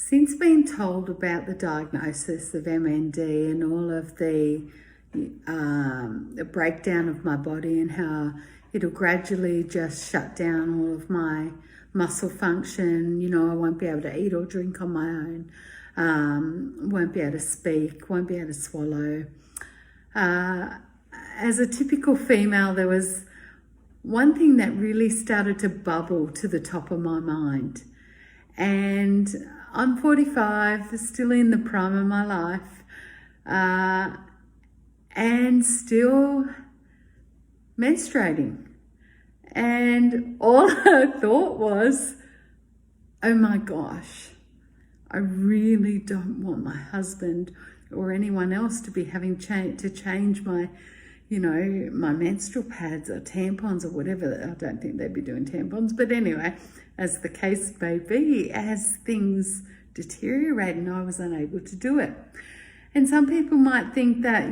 Since being told about the diagnosis of MND and all of the breakdown of my body and how it'll gradually just shut down all of my muscle function, I won't be able to eat or drink on my own, won't be able to speak, won't be able to swallow. As a typical female, there was one thing that really started to bubble to the top of my mind. And I'm 45, still in the prime of my life, and still menstruating. And all I thought was, oh my gosh, I really don't want my husband or anyone else to be having to change my, my menstrual pads or tampons or whatever. I don't think they'd be doing tampons, but anyway, as the case may be, as things deteriorate, and I was unable to do it. And some people might think that,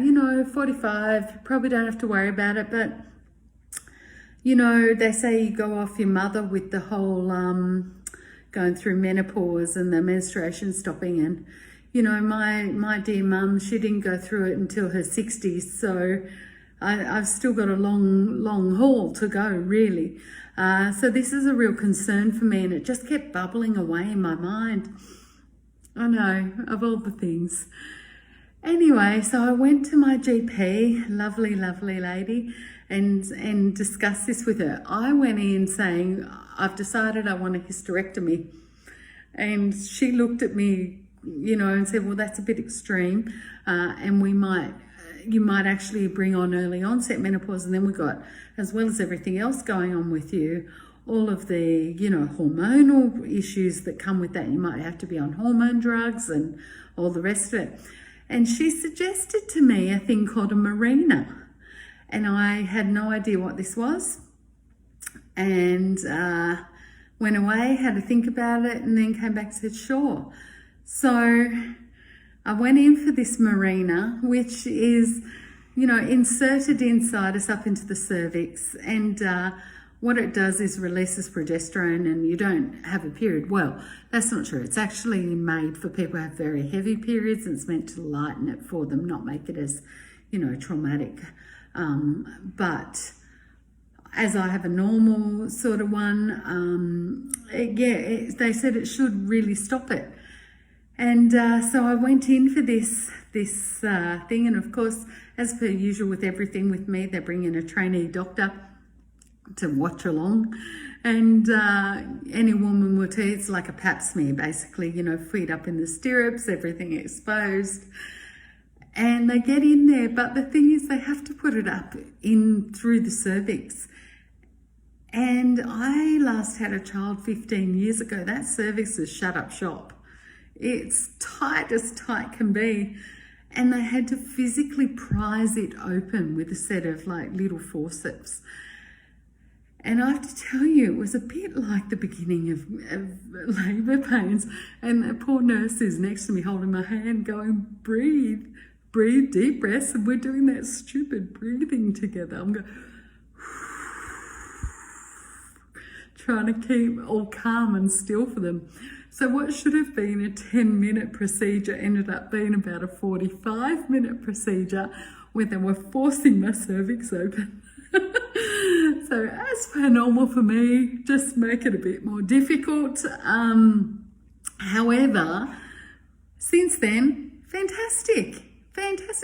45, you probably don't have to worry about it, but they say you go off your mother with the whole going through menopause and the menstruation stopping. And, my dear mum, she didn't go through it until her 60s. So I've still got a long haul to go, really. So this is a real concern for me, and it just kept bubbling away in my mind. I know, of all the things. Anyway, so I went to my GP, lovely lady, and discussed this with her. I went in saying, I've decided I want a hysterectomy. And she looked at me, and said, well, that's a bit extreme. And you might actually bring on early onset menopause. And then we got, as well as everything else going on with you, all of the, hormonal issues that come with that. You might have to be on hormone drugs and all the rest of it. And she suggested to me a thing called a Mirena. And I had no idea what this was. And went away, had to think about it, and then came back and said, sure. So I went in for this Mirena, which is, inserted inside us up into the cervix. And what it does is releases progesterone and you don't have a period. Well, that's not true. It's actually made for people who have very heavy periods, and it's meant to lighten it for them, not make it as, traumatic. But as I have a normal sort of one, they said it should really stop it. And so I went in for this thing, and of course, as per usual with everything with me, they bring in a trainee doctor to watch along. And any woman will tell you it's like a pap smear, basically, feet up in the stirrups, everything exposed. And they get in there, but the thing is they have to put it up in through the cervix. And I last had a child 15 years ago. That cervix is shut up shop. It's tight as tight can be. And they had to physically prise it open with a set of little forceps. And I have to tell you, it was a bit like the beginning of labour pains. And the poor nurse is next to me holding my hand going, breathe deep breaths. And we're doing that stupid breathing together. I'm going, trying to keep all calm and still for them. So what should have been a 10-minute procedure ended up being about a 45-minute procedure where they were forcing my cervix open. So as per normal for me, just make it a bit more difficult. However, since then, fantastic.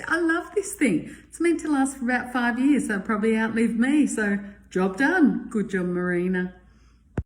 I love this thing. It's meant to last for about 5 years, so it'll probably outlive me. So job done. Good job, Marina.